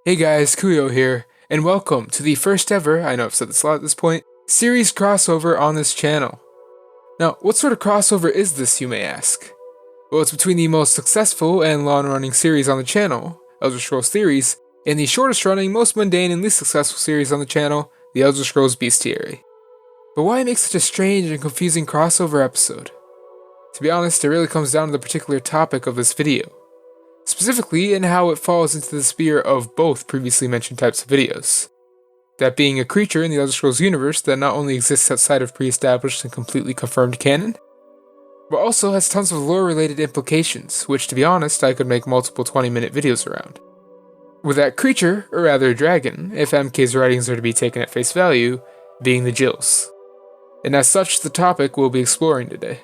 Hey guys, Kuyo here, and welcome to the first ever, I know I've said this a lot at this point, series crossover on this channel. Now, what sort of crossover is this, you may ask? Well, it's between the most successful and long-running series on the channel, Elder Scrolls Theories, and the shortest-running, most mundane, and least successful series on the channel, the Elder Scrolls Bestiary. But why make such a strange and confusing crossover episode? To be honest, it really comes down to the particular topic of this video. Specifically in how it falls into the sphere of both previously mentioned types of videos. That being a creature in the Elder Scrolls universe that not only exists outside of pre-established and completely confirmed canon, but also has tons of lore-related implications, which to be honest, I could make multiple 20-minute videos around. With that creature, or rather dragon, if MK's writings are to be taken at face value, being the Jills. And as such, the topic we'll be exploring today.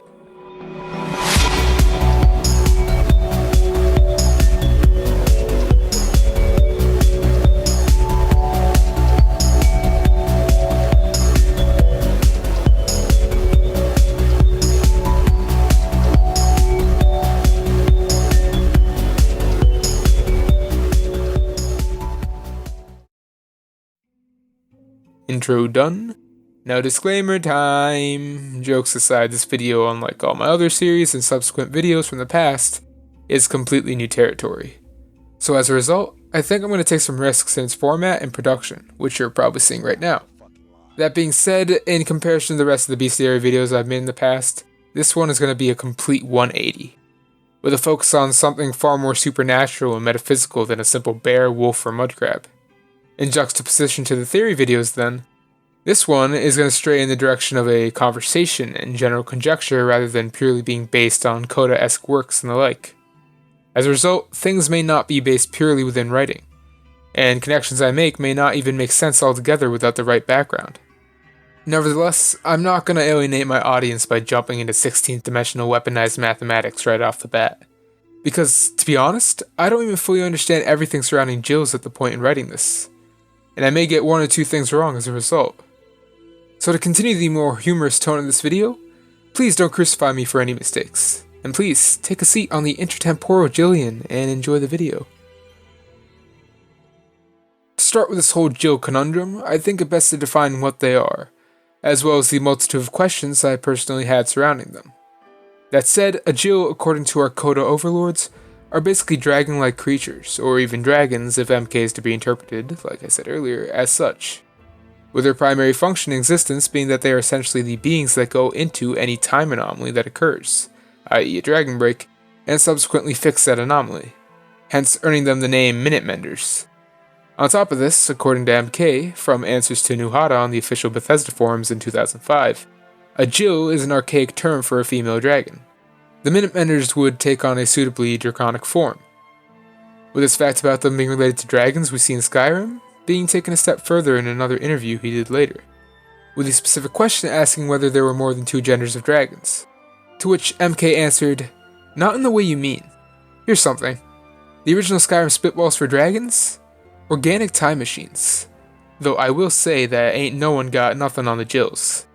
Intro done. Now disclaimer time. Jokes aside, this video, unlike all my other series and subsequent videos from the past, is completely new territory. So as a result, I think I'm going to take some risks in its format and production, which you're probably seeing right now. That being said, in comparison to the rest of the Bestiary videos I've made in the past, this one is going to be a complete 180. With a focus on something far more supernatural and metaphysical than a simple bear, wolf, or mudcrab. In juxtaposition to the theory videos then, this one is going to stray in the direction of a conversation and general conjecture rather than purely being based on coda-esque works and the like. As a result, things may not be based purely within writing, and connections I make may not even make sense altogether without the right background. Nevertheless, I'm not going to alienate my audience by jumping into 16th dimensional weaponized mathematics right off the bat. Because, to be honest, I don't even fully understand everything surrounding Jills at the point in writing this. And I may get one or two things wrong as a result. So to continue the more humorous tone of this video, please don't crucify me for any mistakes. And please, take a seat on the intertemporal Jillian and enjoy the video. To start with this whole Jill conundrum, I think it best to define what they are, as well as the multitude of questions I personally had surrounding them. That said, a Jill, according to our Coda overlords, are basically dragon-like creatures, or even dragons if MK is to be interpreted, like I said earlier, as such. With their primary function in existence being that they are essentially the beings that go into any time anomaly that occurs, i.e. a dragon break, and subsequently fix that anomaly, hence earning them the name Minute Menders. On top of this, according to MK, from Answers to Nuhata on the official Bethesda forums in 2005, a Jill is an archaic term for a female dragon. The Minute Menders would take on a suitably draconic form. With this fact about them being related to dragons we see in Skyrim, being taken a step further in another interview he did later, with a specific question asking whether there were more than two genders of dragons, to which MK answered, "Not in the way you mean. Here's something. The original Skyrim spitballs for dragons? Organic time machines. Though I will say that ain't no one got nothing on the Jills."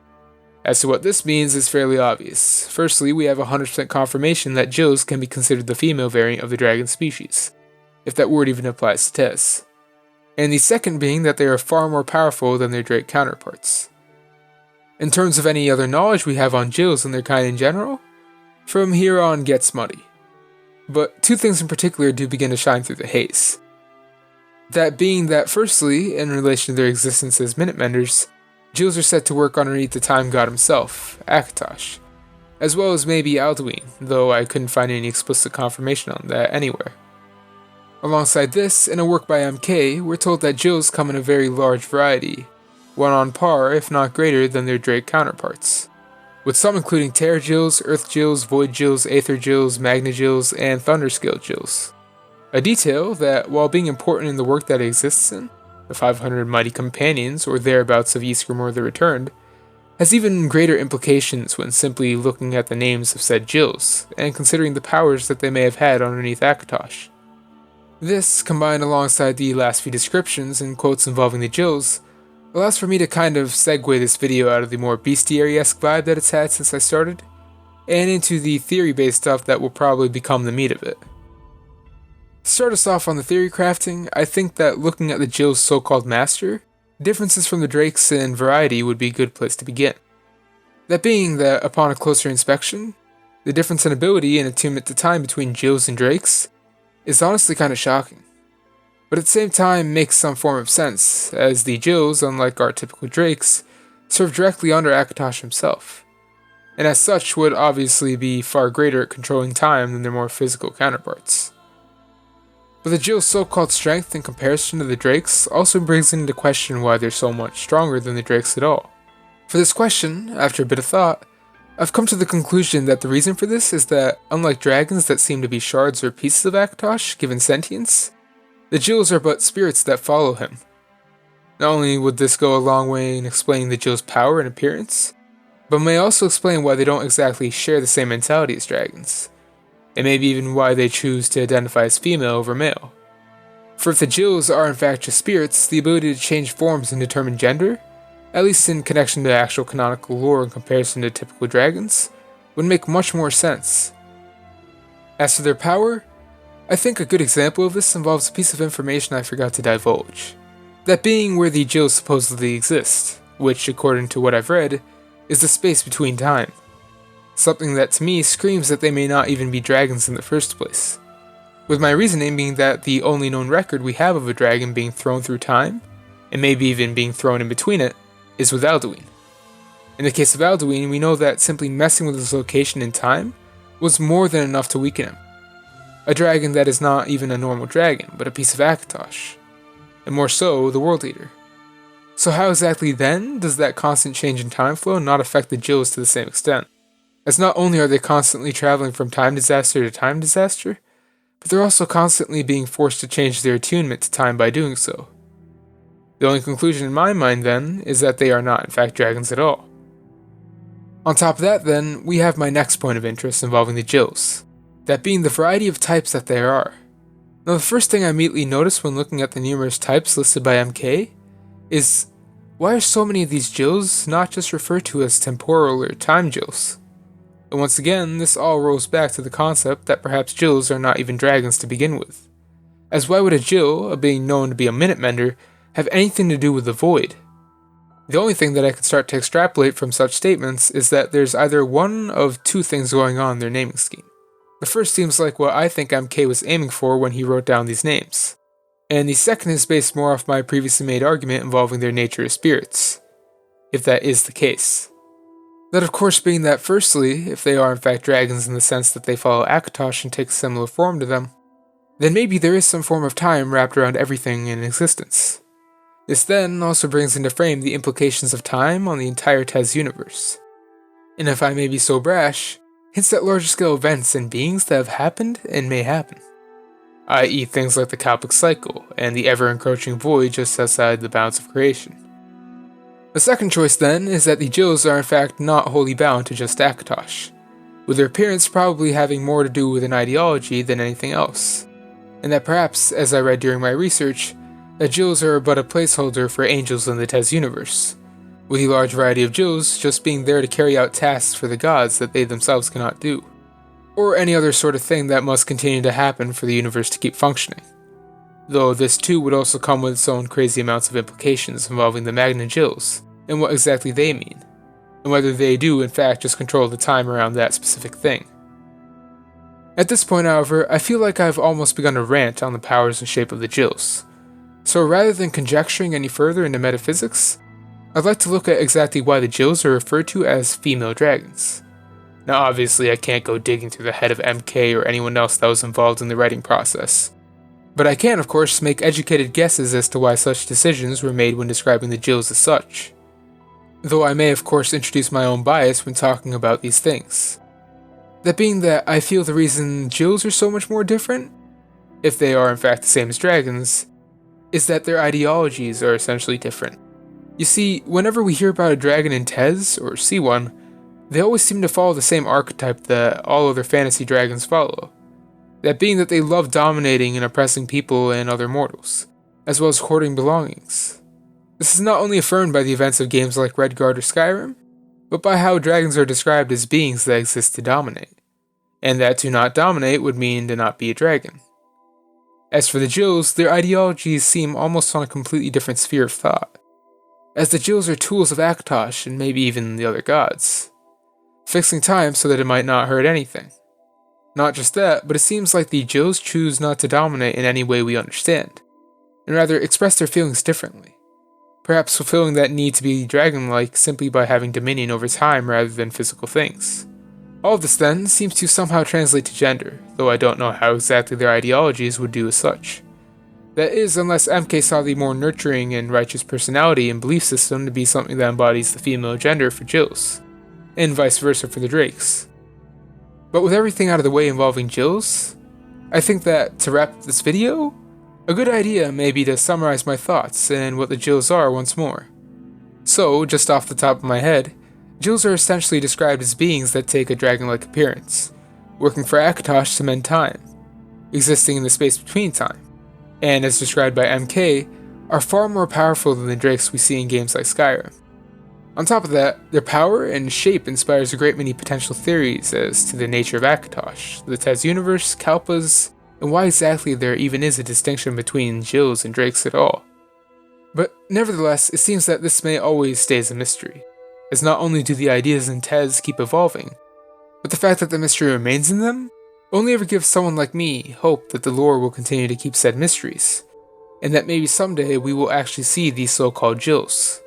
As to what this means is fairly obvious. Firstly, we have 100% confirmation that Jills can be considered the female variant of the dragon species, if that word even applies to Tez. And the second being that they are far more powerful than their Drake counterparts. In terms of any other knowledge we have on Jills and their kind in general, from here on gets muddy. But two things in particular do begin to shine through the haze. That being that firstly, in relation to their existence as Minute Menders, Jills are set to work underneath the time god himself, Akatosh, as well as maybe Alduin, though I couldn't find any explicit confirmation on that anywhere. Alongside this, in a work by MK, we're told that Jills come in a very large variety, one on par, if not greater, than their Drake counterparts, with some including Terra Jills, Earth Jills, Void Jills, Aether Jills, Magna Jills, and Thunderscale Jills. A detail that, while being important in the work that it exists in, the 500 mighty companions or thereabouts of Ysgramor the Returned, has even greater implications when simply looking at the names of said Jills, and considering the powers that they may have had underneath Akatosh. This, combined alongside the last few descriptions and quotes involving the Jills, allows for me to kind of segue this video out of the more bestiary-esque vibe that it's had since I started, and into the theory-based stuff that will probably become the meat of it. To start us off on the theory crafting, I think that looking at the Jill's so-called master, differences from the Drakes in variety would be a good place to begin. That being that, upon a closer inspection, the difference in ability and attunement to time between Jills and Drakes is honestly kind of shocking. But at the same time makes some form of sense, as the Jills, unlike our typical Drakes, serve directly under Akatosh himself, and as such would obviously be far greater at controlling time than their more physical counterparts. But the Jill's so-called strength in comparison to the Drakes also brings into question why they're so much stronger than the Drakes at all. For this question, after a bit of thought, I've come to the conclusion that the reason for this is that, unlike dragons that seem to be shards or pieces of Akatosh given sentience, the Jills are but spirits that follow him. Not only would this go a long way in explaining the Jill's power and appearance, but may also explain why they don't exactly share the same mentality as dragons, and maybe even why they choose to identify as female over male. For if the Jills are in fact just spirits, the ability to change forms and determine gender, at least in connection to actual canonical lore in comparison to typical dragons, would make much more sense. As for their power, I think a good example of this involves a piece of information I forgot to divulge. That being where the Jills supposedly exist, which, according to what I've read, is the space between time. Something that to me screams that they may not even be dragons in the first place. With my reasoning being that the only known record we have of a dragon being thrown through time, and maybe even being thrown in between it, is with Alduin. In the case of Alduin, we know that simply messing with his location in time was more than enough to weaken him. A dragon that is not even a normal dragon, but a piece of Akatosh, and more so, the World Eater. So how exactly then does that constant change in time flow not affect the Jills to the same extent? As not only are they constantly traveling from time disaster to time disaster, but they're also constantly being forced to change their attunement to time by doing so. The only conclusion in my mind then is that they are not in fact dragons at all. On top of that then, we have my next point of interest involving the Jills, that being the variety of types that there are. Now the first thing I immediately noticed when looking at the numerous types listed by MK is, why are so many of these Jills not just referred to as temporal or time Jills? And once again, this all rolls back to the concept that perhaps Jills are not even dragons to begin with. As why would a Jill, a being known to be a minute mender, have anything to do with the void? The only thing that I could start to extrapolate from such statements is that there's either one of two things going on in their naming scheme. The first seems like what I think MK was aiming for when he wrote down these names, and the second is based more off my previously made argument involving their nature as spirits, if that is the case. That of course being that firstly, if they are in fact dragons in the sense that they follow Akatosh and take a similar form to them, then maybe there is some form of time wrapped around everything in existence. This then also brings into frame the implications of time on the entire Tez universe. And if I may be so brash, hints at larger scale events and beings that have happened and may happen, i.e. things like the Kalpic cycle and the ever-encroaching void just outside the bounds of creation. The second choice then is that the Jills are in fact not wholly bound to just Akatosh, with their appearance probably having more to do with an ideology than anything else, and that perhaps, as I read during my research, that Jills are but a placeholder for angels in the Tez universe, with the large variety of Jills just being there to carry out tasks for the gods that they themselves cannot do, or any other sort of thing that must continue to happen for the universe to keep functioning. Though this too would also come with its own crazy amounts of implications involving the Magna Jills, and what exactly they mean, and whether they do in fact just control the time around that specific thing. At this point, however, I feel like I've almost begun to rant on the powers and shape of the Jills, so rather than conjecturing any further into metaphysics, I'd like to look at exactly why the Jills are referred to as female dragons. Now obviously I can't go digging through the head of MK or anyone else that was involved in the writing process, but I can of course make educated guesses as to why such decisions were made when describing the Jills as such. Though I may of course introduce my own bias when talking about these things. That being that I feel the reason Jills are so much more different, if they are in fact the same as dragons, is that their ideologies are essentially different. You see, whenever we hear about a dragon in Tez, or see one, they always seem to follow the same archetype that all other fantasy dragons follow. That being that they love dominating and oppressing people and other mortals, as well as hoarding belongings. This is not only affirmed by the events of games like Redguard or Skyrim, but by how dragons are described as beings that exist to dominate, and that to not dominate would mean to not be a dragon. As for the Jills, their ideologies seem almost on a completely different sphere of thought, as the Jills are tools of Akatosh and maybe even the other gods, fixing time so that it might not hurt anything. Not just that, but it seems like the Jills choose not to dominate in any way we understand, and rather express their feelings differently, perhaps fulfilling that need to be dragon-like simply by having dominion over time rather than physical things. All of this then seems to somehow translate to gender, though I don't know how exactly their ideologies would do as such. That is, unless MK saw the more nurturing and righteous personality and belief system to be something that embodies the female gender for Jills, and vice versa for the Drakes. But with everything out of the way involving Jills, I think that, to wrap up this video, a good idea may be to summarize my thoughts and what the Jills are once more. So, just off the top of my head, Jills are essentially described as beings that take a dragon-like appearance, working for Akatosh to mend time, existing in the space between time, and as described by MK, are far more powerful than the Drakes we see in games like Skyrim. On top of that, their power and shape inspires a great many potential theories as to the nature of Akatosh, the Tez universe, Kalpas, and why exactly there even is a distinction between Jills and Drakes at all. But nevertheless, it seems that this may always stay as a mystery, as not only do the ideas in Tez keep evolving, but the fact that the mystery remains in them only ever gives someone like me hope that the lore will continue to keep said mysteries, and that maybe someday we will actually see these so-called Jills.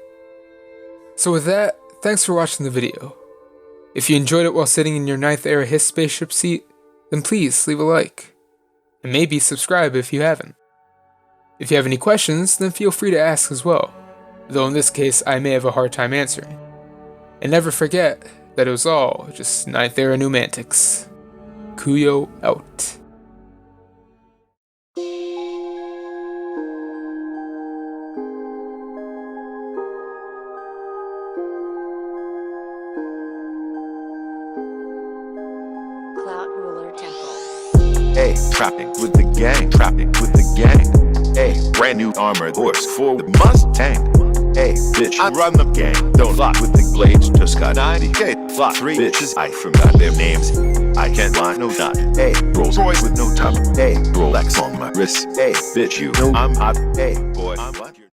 So with that, thanks for watching the video. If you enjoyed it while sitting in your 9th era HISS spaceship seat, then please leave a like, and maybe subscribe if you haven't. If you have any questions, then feel free to ask as well, though in this case I may have a hard time answering. And never forget that it was all just 9th era numantics. Kuyo out. Hey, trapping with the gang, trapping with the gang. Hey, brand new armored horse for the Mustang. Hey, bitch, I run the gang. Don't fuck with the blades, just got 90K. Fuck 3 bitches, I forgot their names. I can't lie, no dot. Hey, Rolls Royce with no top. Hey, Rolex on my wrist. Hey, bitch, you know I'm hot. Hey, boy, I'm hot.